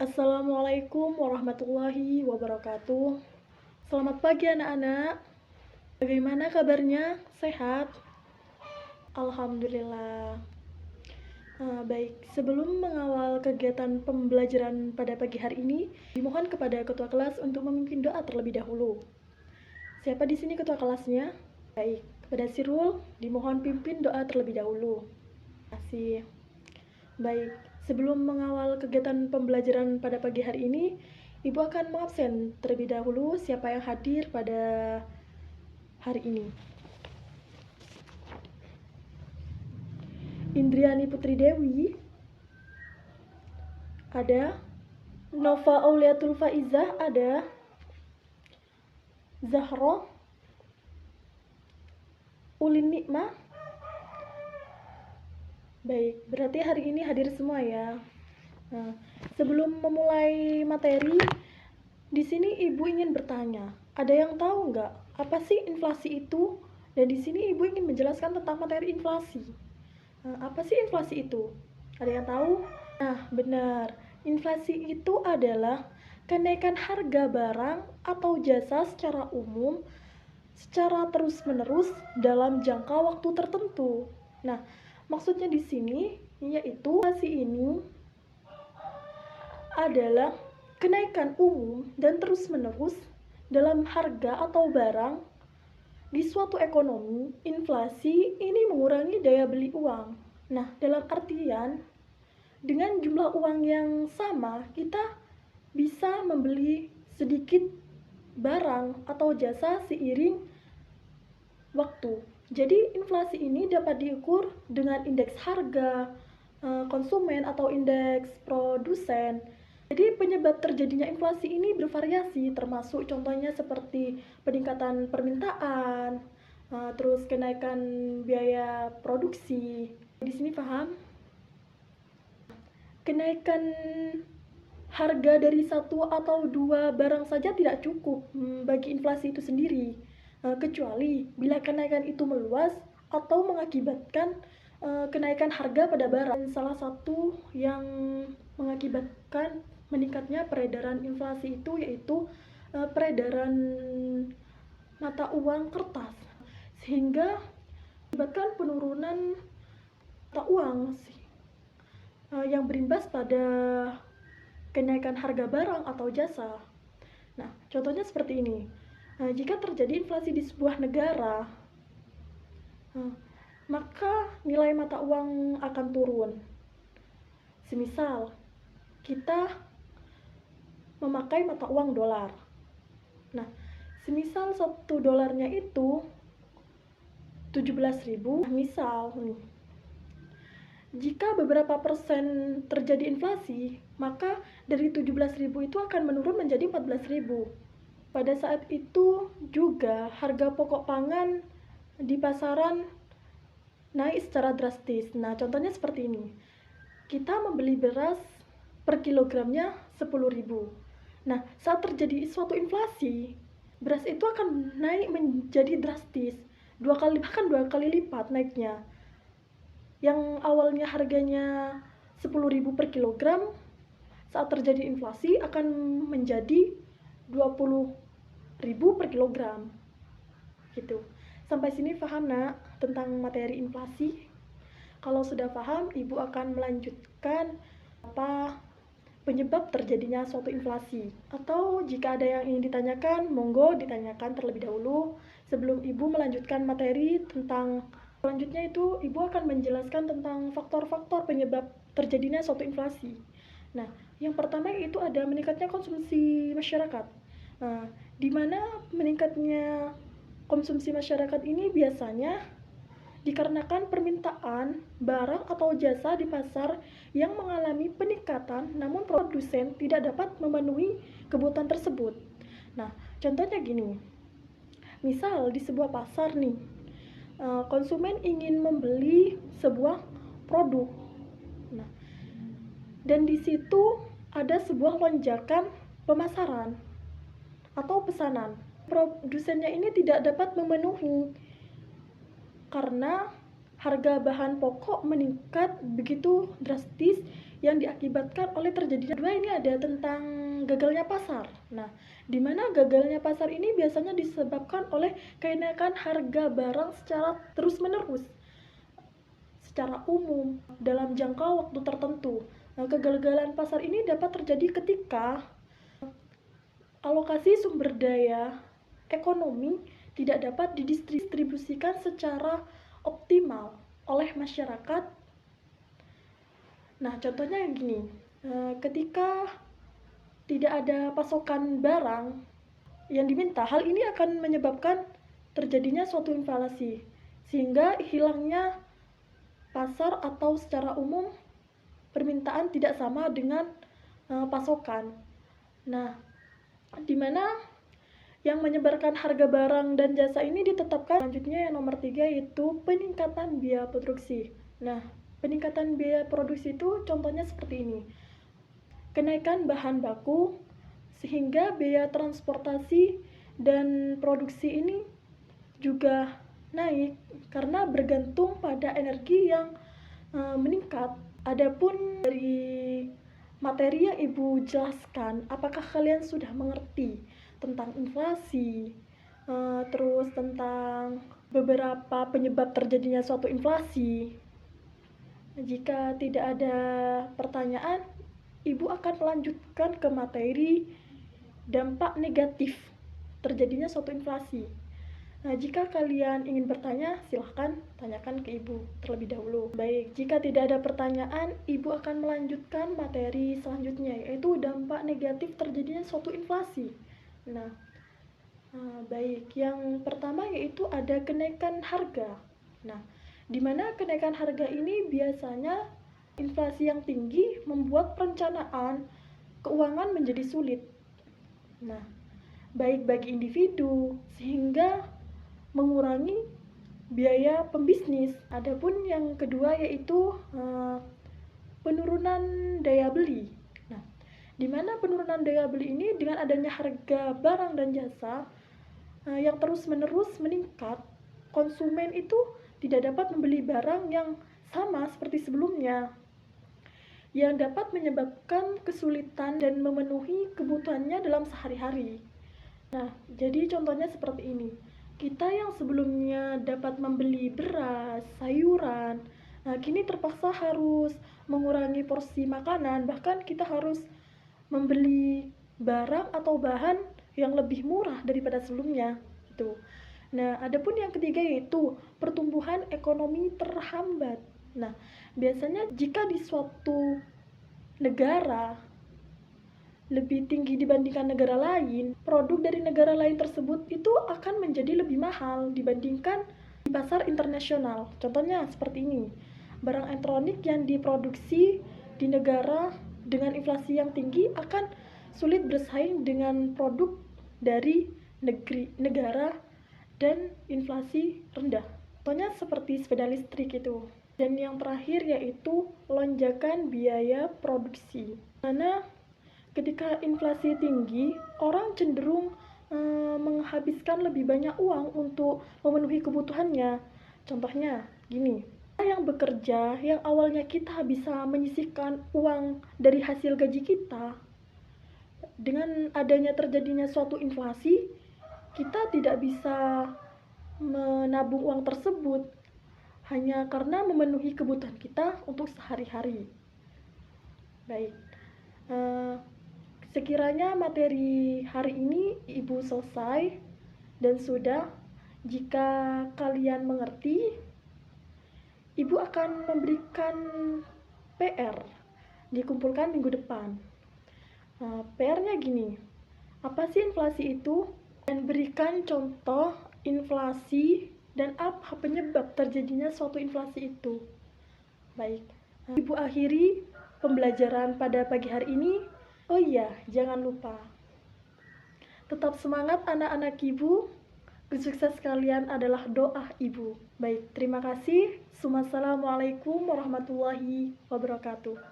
Assalamualaikum warahmatullahi wabarakatuh. Selamat pagi anak-anak. Bagaimana kabarnya? Sehat? Alhamdulillah. Baik, sebelum mengawal kegiatan pembelajaran pada pagi hari ini, dimohon kepada ketua kelas untuk memimpin doa terlebih dahulu. Siapa di sini ketua kelasnya? Baik, kepada Sirul dimohon pimpin doa terlebih dahulu. Terima kasih. Baik, sebelum mengawal kegiatan pembelajaran pada pagi hari ini, Ibu akan mengabsen terlebih dahulu siapa yang hadir pada hari ini. Indriani Putri Dewi, ada. Nova Auliatul Faizah, ada. Zahro, Ulin Nikmah. Baik, berarti hari ini hadir semua ya. Nah, sebelum memulai materi, di sini Ibu ingin bertanya, ada yang tahu nggak apa sih inflasi itu? Dan di sini Ibu ingin menjelaskan tentang materi inflasi. Apa sih inflasi itu? Ada yang tahu? Nah, benar. Inflasi itu adalah kenaikan harga barang atau jasa secara umum secara terus-menerus dalam jangka waktu tertentu. Nah, maksudnya di sini yaitu inflasi ini adalah kenaikan umum dan terus-menerus dalam harga atau barang di suatu ekonomi. Inflasi ini mengurangi daya beli uang. Nah, dalam artian dengan jumlah uang yang sama, kita bisa membeli sedikit barang atau jasa seiring waktu. Jadi inflasi ini dapat diukur dengan indeks harga konsumen atau indeks produsen. Jadi penyebab terjadinya inflasi ini bervariasi, termasuk contohnya seperti peningkatan permintaan, terus kenaikan biaya produksi. Di sini paham? Kenaikan harga dari satu atau dua barang saja tidak cukup bagi inflasi itu sendiri, kecuali bila kenaikan itu meluas atau mengakibatkan kenaikan harga pada barang. Salah satu yang mengakibatkan meningkatnya peredaran inflasi itu yaitu peredaran mata uang kertas, sehingga mengakibatkan penurunan mata uang yang berimbas pada kenaikan harga barang atau jasa. Nah, contohnya seperti ini. Jika terjadi inflasi di sebuah negara, maka nilai mata uang akan turun. Semisal, kita memakai mata uang dolar. Nah, semisal 1 dolarnya itu 17.000, misal nih. Jika beberapa persen terjadi inflasi, maka dari 17.000 itu akan menurun menjadi 14.000. Pada saat itu juga harga pokok pangan di pasaran naik secara drastis. Nah, contohnya seperti ini. Kita membeli beras per kilogramnya 10.000. Nah, saat terjadi suatu inflasi, beras itu akan naik menjadi drastis. Bahkan dua kali lipat naiknya. Yang awalnya harganya 10.000 per kilogram, saat terjadi inflasi akan menjadi 20.000 per kilogram. Gitu. Sampai sini paham nak tentang materi inflasi? Kalau sudah paham, Ibu akan melanjutkan apa penyebab terjadinya suatu inflasi. Atau jika ada yang ingin ditanyakan, monggo ditanyakan terlebih dahulu sebelum Ibu melanjutkan materi tentang. Selanjutnya itu Ibu akan menjelaskan tentang faktor-faktor penyebab terjadinya suatu inflasi. Nah, yang pertama itu ada meningkatnya konsumsi masyarakat. Nah, di mana meningkatnya konsumsi masyarakat ini biasanya dikarenakan permintaan barang atau jasa di pasar yang mengalami peningkatan, namun produsen tidak dapat memenuhi kebutuhan tersebut. Nah, contohnya gini. Misal di sebuah pasar nih, konsumen ingin membeli sebuah produk. Nah, dan di situ ada sebuah lonjakan pemasaran atau pesanan. Produsennya ini tidak dapat memenuhi karena harga bahan pokok meningkat begitu drastis yang diakibatkan oleh terjadinya. Kedua, ini ada tentang gagalnya pasar. Nah, di mana gagalnya pasar ini biasanya disebabkan oleh kenaikan harga barang secara terus-menerus, secara umum, dalam jangka waktu tertentu. Nah, kegagalan pasar ini dapat terjadi ketika alokasi sumber daya ekonomi tidak dapat didistribusikan secara optimal oleh masyarakat. Nah, contohnya yang gini, ketika tidak ada pasokan barang yang diminta, hal ini akan menyebabkan terjadinya suatu inflasi, sehingga hilangnya pasar atau secara umum permintaan tidak sama dengan pasokan. Nah, di mana yang menyebarkan harga barang dan jasa ini ditetapkan. Selanjutnya yang nomor 3 yaitu peningkatan biaya produksi. Nah, peningkatan biaya produksi itu contohnya seperti ini. Kenaikan bahan baku sehingga biaya transportasi dan produksi ini juga naik karena bergantung pada energi yang meningkat. Adapun dari materi yang Ibu jelaskan, apakah kalian sudah mengerti tentang inflasi, terus tentang beberapa penyebab terjadinya suatu inflasi? Jika tidak ada pertanyaan, Ibu akan melanjutkan ke materi dampak negatif terjadinya suatu inflasi. Nah, jika kalian ingin bertanya, silahkan tanyakan ke Ibu terlebih dahulu. Baik, jika tidak ada pertanyaan, Ibu akan melanjutkan materi selanjutnya, yaitu dampak negatif terjadinya suatu inflasi. Nah, baik, yang pertama yaitu ada kenaikan harga. Nah, di mana kenaikan harga ini biasanya inflasi yang tinggi membuat perencanaan keuangan menjadi sulit. Nah, baik bagi individu sehingga mengurangi biaya pembisnis. Adapun yang kedua yaitu penurunan daya beli. Nah, di mana penurunan daya beli ini dengan adanya harga barang dan jasa yang terus-menerus meningkat, konsumen itu tidak dapat membeli barang yang sama seperti sebelumnya, yang dapat menyebabkan kesulitan dan memenuhi kebutuhannya dalam sehari-hari. Nah, jadi contohnya seperti ini. Kita yang sebelumnya dapat membeli beras, sayuran, nah kini terpaksa harus mengurangi porsi makanan, bahkan kita harus membeli barang atau bahan yang lebih murah daripada sebelumnya. Gitu. Nah, adapun yang ketiga yaitu pertumbuhan ekonomi terhambat. Nah, biasanya jika di suatu negara lebih tinggi dibandingkan negara lain, produk dari negara lain tersebut itu akan menjadi lebih mahal dibandingkan di pasar internasional. Contohnya seperti ini, barang elektronik yang diproduksi di negara dengan inflasi yang tinggi akan sulit bersaing dengan produk dari negara dan inflasi rendah. Contohnya seperti sepeda listrik itu. Dan yang terakhir yaitu lonjakan biaya produksi. Karena ketika inflasi tinggi, orang cenderung menghabiskan lebih banyak uang untuk memenuhi kebutuhannya. Contohnya gini, yang bekerja yang awalnya kita bisa menyisihkan uang dari hasil gaji kita, dengan adanya terjadinya suatu inflasi, kita tidak bisa menabung uang tersebut hanya karena memenuhi kebutuhan kita untuk sehari-hari. Baik, sekiranya materi hari ini Ibu selesai dan sudah. Jika kalian mengerti, Ibu akan memberikan PR dikumpulkan minggu depan. PR-nya gini, apa sih inflasi itu? Dan berikan contoh inflasi dan apa penyebab terjadinya suatu inflasi itu. Baik, Ibu akhiri pembelajaran pada pagi hari ini. Oh iya, jangan lupa tetap semangat anak-anak Ibu. Sukses kalian adalah doa Ibu. Baik, terima kasih. Wassalamualaikum warahmatullahi wabarakatuh.